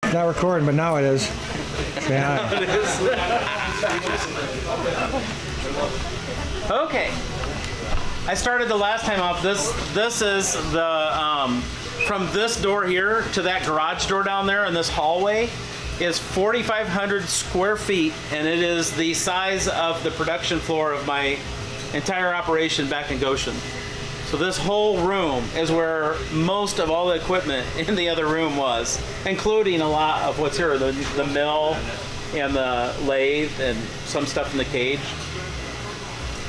It's not recording, but now it is. Yeah. Now it is. Okay. I started the last time off. This is the from this door here to that garage door down there in this hallway is 4,500 square feet, and it is the size of the production floor of my entire operation back in Goshen. So this whole room is where most of all the equipment in the other room was, including a lot of what's here, the mill and the lathe and some stuff in the cage.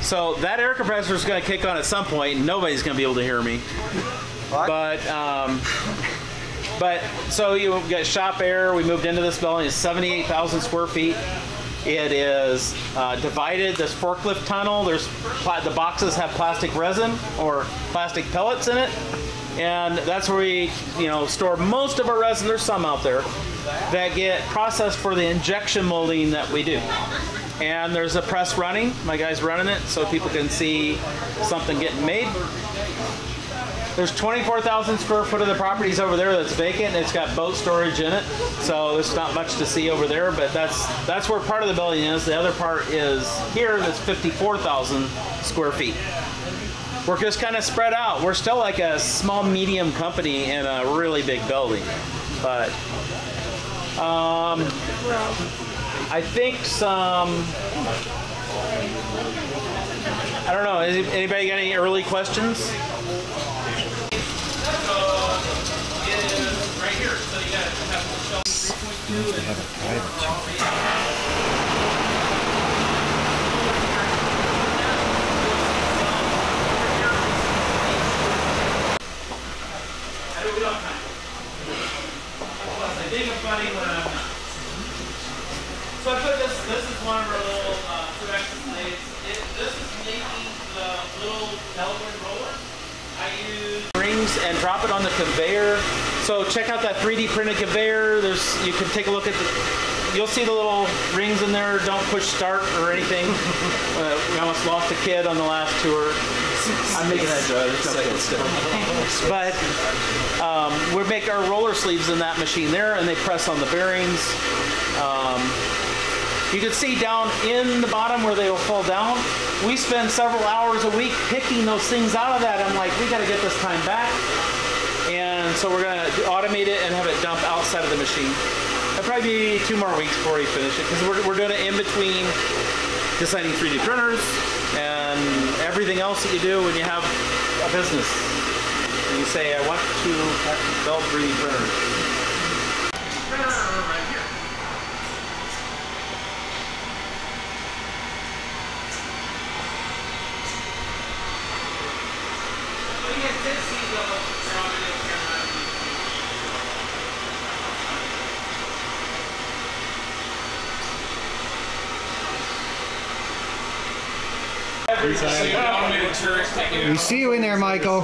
So that air compressor is going to kick on at some point, and nobody's going to be able to hear me. What? But so you got shop air. We moved into this building. It's 78,000 square feet. It is divided. This forklift tunnel. The boxes have plastic resin or plastic pellets in it, and that's where we store most of our resin. There's some out there that get processed for the injection molding that we do. And there's a press running. My guy's running it so people can see something getting made. There's 24,000 square foot of the properties over there that's vacant. It's got boat storage in it, so there's not much to see over there, but that's where part of the building is. The other part is here, that's 54,000 square feet. We're just kind of spread out. We're still like a small, medium company in a really big building, but I think I don't know, anybody got any early questions? Right here, so you gotta have the shelf 3.2 and have a private shelf. I do it all the time. Plus, I think it's funny when I'm... So I put this is one of our little 2X blades. This is making the little Delaware roller. I use rings and drop it on the conveyor. So check out that 3D printed conveyor. You can take a look at you'll see the little rings in there. Don't push start or anything. We almost lost a kid on the last tour. I'm making that joke. But we make our roller sleeves in that machine there, and they press on the bearings. You can see down in the bottom where they will fall down. We spend several hours a week picking those things out of that. I'm like, we got to get this time back. And so we're going to automate it and have it dump outside of the machine. It'll probably be 2 more weeks before we finish it, because we're doing it in between designing 3D printers and everything else that you do when you have a business. And you say, I want to build 3D printers. Printer right here. We see you in there, Michael.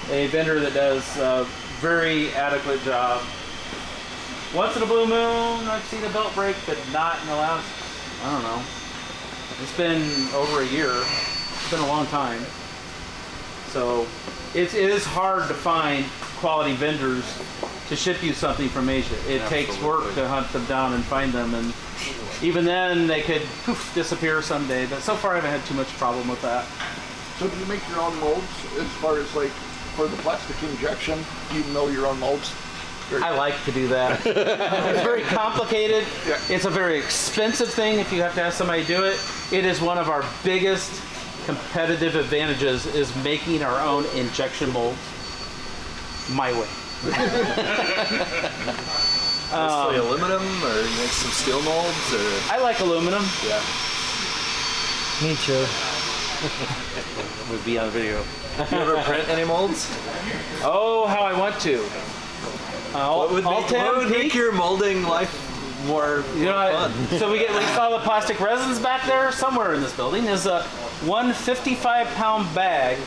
A vendor that does a very adequate job. Once in a blue moon, I've seen a belt break, but not in the last, I don't know. It's been over a year. It's been a long time. So it is hard to find quality vendors to ship you something from Asia. It takes work to hunt them down and find them, and even then they could poof, disappear someday. But so far I haven't had too much problem with that. So do you make your own molds as far as like for the plastic injection? Do you mill your own molds? I like to do that. It's very complicated. Yeah. It's a very expensive thing if you have to have somebody do it. It is one of our biggest competitive advantages is making our own injection molds my way. Mostly aluminum, or make some steel molds, or? I like aluminum. Yeah. Me too. Would be on video. You ever print any molds? Oh, how I want to. What would make your molding life more fun? So we saw the plastic resins back there. Somewhere in this building is a 155-pound bag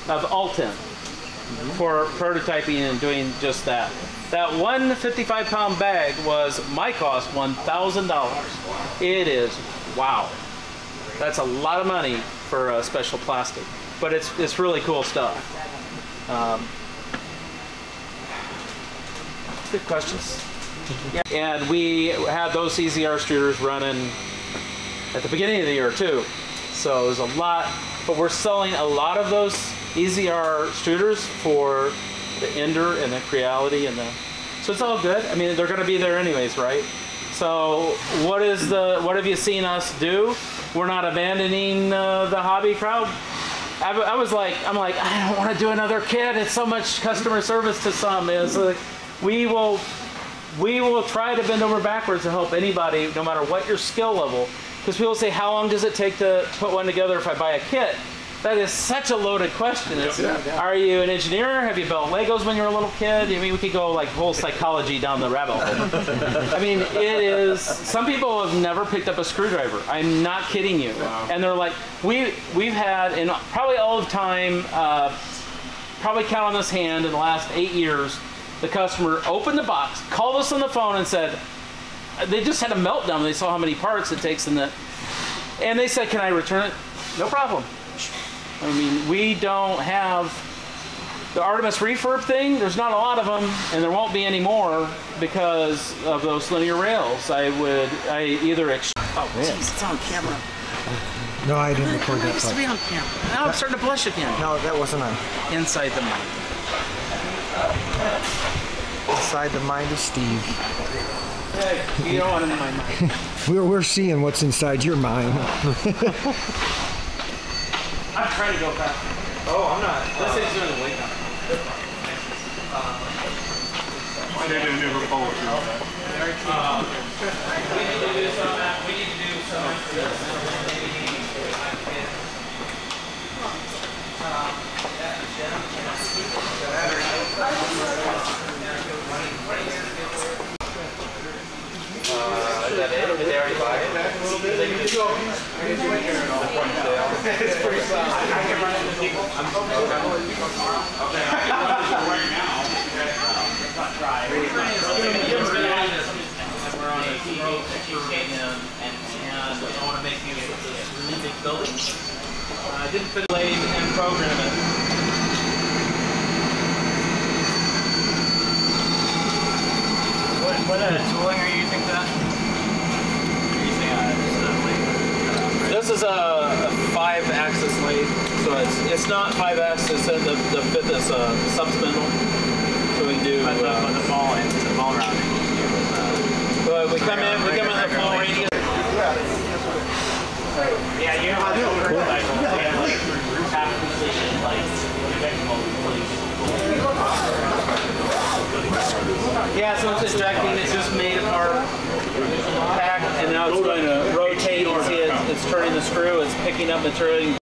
of Alten for prototyping and doing just that. That 155-pound bag was my cost, $1,000. It is, wow. That's a lot of money for a special plastic, but it's really cool stuff. Good questions. Yeah. And we had those EZR extruders running at the beginning of the year too. So there's a lot, but we're selling a lot of those EZR extruders for the Ender and the Creality and the, so it's all good. I mean, they're going to be there anyways, right? So what have you seen us do? We're not abandoning the hobby crowd. I'm like, I don't want to do another kit. It's so much customer service to some. It's like, we will try to bend over backwards to help anybody, no matter what your skill level. Because people say, how long does it take to put one together if I buy a kit? That is such a loaded question. Are you an engineer? Have you built Legos when you were a little kid? I mean, we could go like whole psychology down the rabbit hole. I mean, it is, some people have never picked up a screwdriver. I'm not kidding you. Wow. And they're like, we've had, in probably all of time, probably count on this hand in the last 8 years, the customer opened the box, called us on the phone and said, they just had a meltdown. They saw how many parts it takes in the, and they said, can I return it? No problem. I mean, we don't have the Artemis refurb thing. There's not a lot of them, and there won't be any more because of those linear rails. Oh, jeez, it's on camera. No, I didn't record that. It used to be on camera. Now I'm starting to blush again. No, that wasn't on. Inside the mind. Inside the mind of Steve. Hey, you don't want it in my mind. We're seeing what's inside your mind. I'm trying to go fast. Oh, I'm not. This thing's doing the wake up. They didn't ever follow through on that. We need to do some after this. Is that it? Did they already buy it? It's pretty soft. I can run into people. I'm okay. I can run into right now. Let's not try. We're on a cheesecake and I want to make you this really big building. I didn't fit blade and program it. What tooling are you using for that? This is a 5-axis lathe, so it's not 5-axis. The fifth is sub spindle, so we can do. But the ball routing. But we come in with the full radius. Yeah, you know how to do it. Half completion, yeah, so it's ejecting. It's just made of our pack, and now it's going to rotate. You see it's turning the screw. It's picking up material. You can